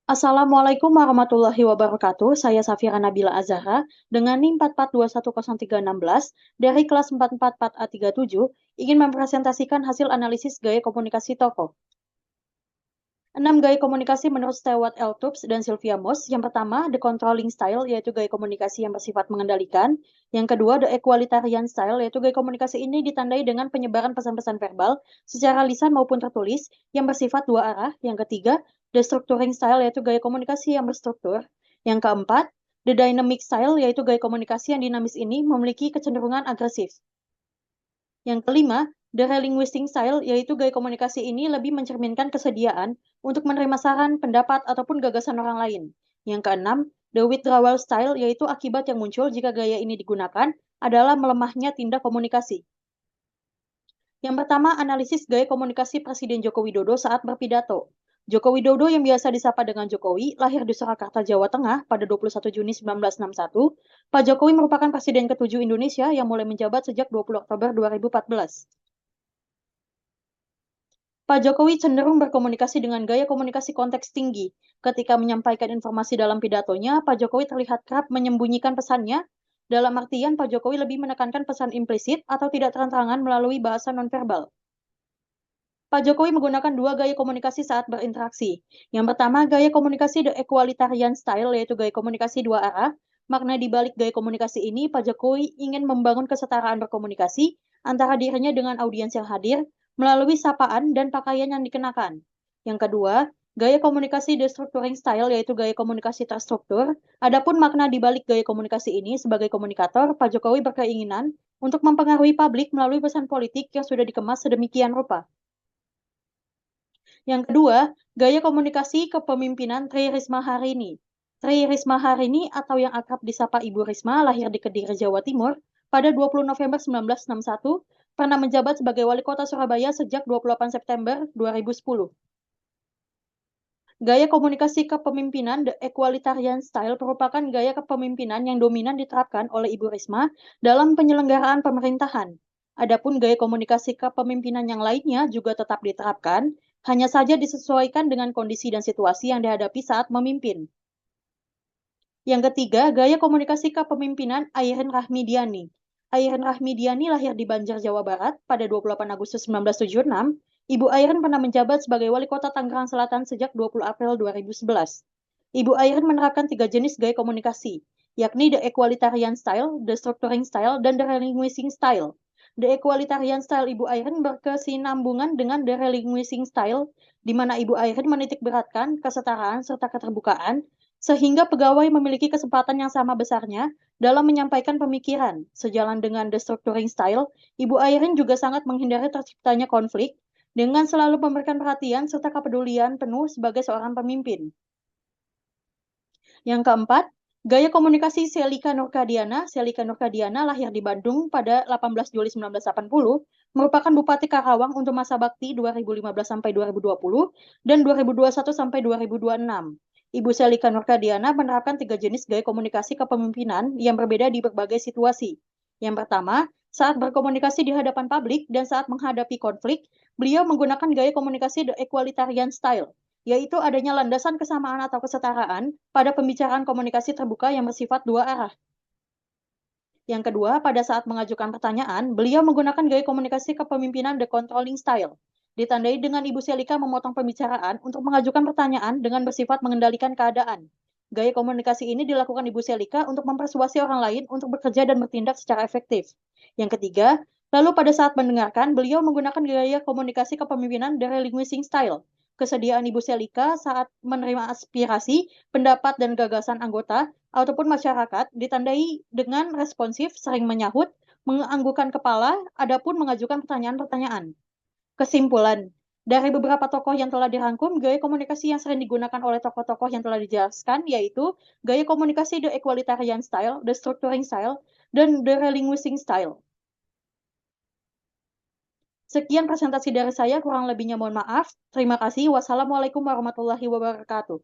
Assalamualaikum warahmatullahi wabarakatuh. Saya Safira Nabila Azahra dengan NIM 4421036 dari kelas 444A37 ingin mempresentasikan hasil analisis gaya komunikasi tokoh. 6 gaya komunikasi menurut Stewart L. Tubbs dan Sylvia Moss. Yang pertama, the controlling style, yaitu gaya komunikasi yang bersifat mengendalikan. Yang kedua, the equalitarian style, yaitu gaya komunikasi ini ditandai dengan penyebaran pesan-pesan verbal secara lisan maupun tertulis yang bersifat dua arah. Yang ketiga, the structuring style, yaitu gaya komunikasi yang berstruktur. Yang keempat, the dynamic style, yaitu gaya komunikasi yang dinamis ini memiliki kecenderungan agresif. Yang kelima, the relinquishing style, yaitu gaya komunikasi ini lebih mencerminkan kesediaan untuk menerima saran, pendapat, ataupun gagasan orang lain. Yang keenam, the withdrawal style, yaitu akibat yang muncul jika gaya ini digunakan adalah melemahnya tindak komunikasi. Yang pertama, analisis gaya komunikasi Presiden Joko Widodo saat berpidato. Joko Widodo yang biasa disapa dengan Jokowi, lahir di Surakarta, Jawa Tengah pada 21 Juni 1961. Pak Jokowi merupakan Presiden ke-7 Indonesia yang mulai menjabat sejak 20 Oktober 2014. Pak Jokowi cenderung berkomunikasi dengan gaya komunikasi konteks tinggi. Ketika menyampaikan informasi dalam pidatonya, Pak Jokowi terlihat kerap menyembunyikan pesannya. Dalam artian, Pak Jokowi lebih menekankan pesan implisit atau tidak terang-terangan melalui bahasa nonverbal. Pak Jokowi menggunakan dua gaya komunikasi saat berinteraksi. Yang pertama, gaya komunikasi the equalitarian style, yaitu gaya komunikasi dua arah. Makna di balik gaya komunikasi ini, Pak Jokowi ingin membangun kesetaraan berkomunikasi antara dirinya dengan audiens yang hadir melalui sapaan dan pakaian yang dikenakan. Yang kedua, gaya komunikasi the structuring style, yaitu gaya komunikasi terstruktur. Adapun makna di balik gaya komunikasi ini, sebagai komunikator, Pak Jokowi berkeinginan untuk mempengaruhi publik melalui pesan politik yang sudah dikemas sedemikian rupa. Yang kedua, gaya komunikasi kepemimpinan Tri Risma hari ini. Tri Risma hari ini atau yang akrab disapa Ibu Risma lahir di Kediri, Jawa Timur pada 20 November 1961, pernah menjabat sebagai Wali Kota Surabaya sejak 28 September 2010. Gaya komunikasi kepemimpinan the equalitarian style merupakan gaya kepemimpinan yang dominan diterapkan oleh Ibu Risma dalam penyelenggaraan pemerintahan. Adapun gaya komunikasi kepemimpinan yang lainnya juga tetap diterapkan, hanya saja disesuaikan dengan kondisi dan situasi yang dihadapi saat memimpin. Yang ketiga, gaya komunikasi kepemimpinan Airin Rahmidiani. Airin Rahmidiani lahir di Banjar, Jawa Barat pada 28 Agustus 1976. Ibu Airin pernah menjabat sebagai Wali Kota Tangerang Selatan sejak 20 April 2011. Ibu Airin menerapkan 3 jenis gaya komunikasi, yakni the equalitarian style, the structuring style, dan the relinquishing style. The equalitarian style Ibu Airin berkesinambungan dengan the relinquishing style, di mana Ibu Airin menitik beratkan kesetaraan serta keterbukaan, sehingga pegawai memiliki kesempatan yang sama besarnya dalam menyampaikan pemikiran. Sejalan dengan the structuring style, Ibu Airin juga sangat menghindari terciptanya konflik dengan selalu memberikan perhatian serta kepedulian penuh sebagai seorang pemimpin. Yang keempat, gaya komunikasi Selika Nurkadiana. Selika Nurkadiana lahir di Bandung pada 18 Juli 1980, merupakan Bupati Karawang untuk masa bakti 2015 sampai 2020 dan 2021 sampai 2026. Ibu Selika Nurkadiana menerapkan 3 jenis gaya komunikasi kepemimpinan yang berbeda di berbagai situasi. Yang pertama, saat berkomunikasi di hadapan publik dan saat menghadapi konflik, beliau menggunakan gaya komunikasi the equalitarian style, yaitu adanya landasan kesamaan atau kesetaraan pada pembicaraan komunikasi terbuka yang bersifat dua arah. Yang kedua, pada saat mengajukan pertanyaan, beliau menggunakan gaya komunikasi kepemimpinan the controlling style, ditandai dengan Ibu Selika memotong pembicaraan untuk mengajukan pertanyaan dengan bersifat mengendalikan keadaan. Gaya komunikasi ini dilakukan Ibu Selika untuk mempersuasi orang lain untuk bekerja dan bertindak secara efektif. Yang ketiga, lalu pada saat mendengarkan, beliau menggunakan gaya komunikasi kepemimpinan the relinquishing style. Kesediaan Ibu Selika saat menerima aspirasi, pendapat, dan gagasan anggota ataupun masyarakat ditandai dengan responsif, sering menyahut, menganggukkan kepala, adapun mengajukan pertanyaan-pertanyaan. Kesimpulan, dari beberapa tokoh yang telah dirangkum, gaya komunikasi yang sering digunakan oleh tokoh-tokoh yang telah dijelaskan yaitu gaya komunikasi the equalitarian style, the structuring style, dan the relinquishing style. Sekian presentasi dari saya, kurang lebihnya mohon maaf. Terima kasih. Wassalamualaikum warahmatullahi wabarakatuh.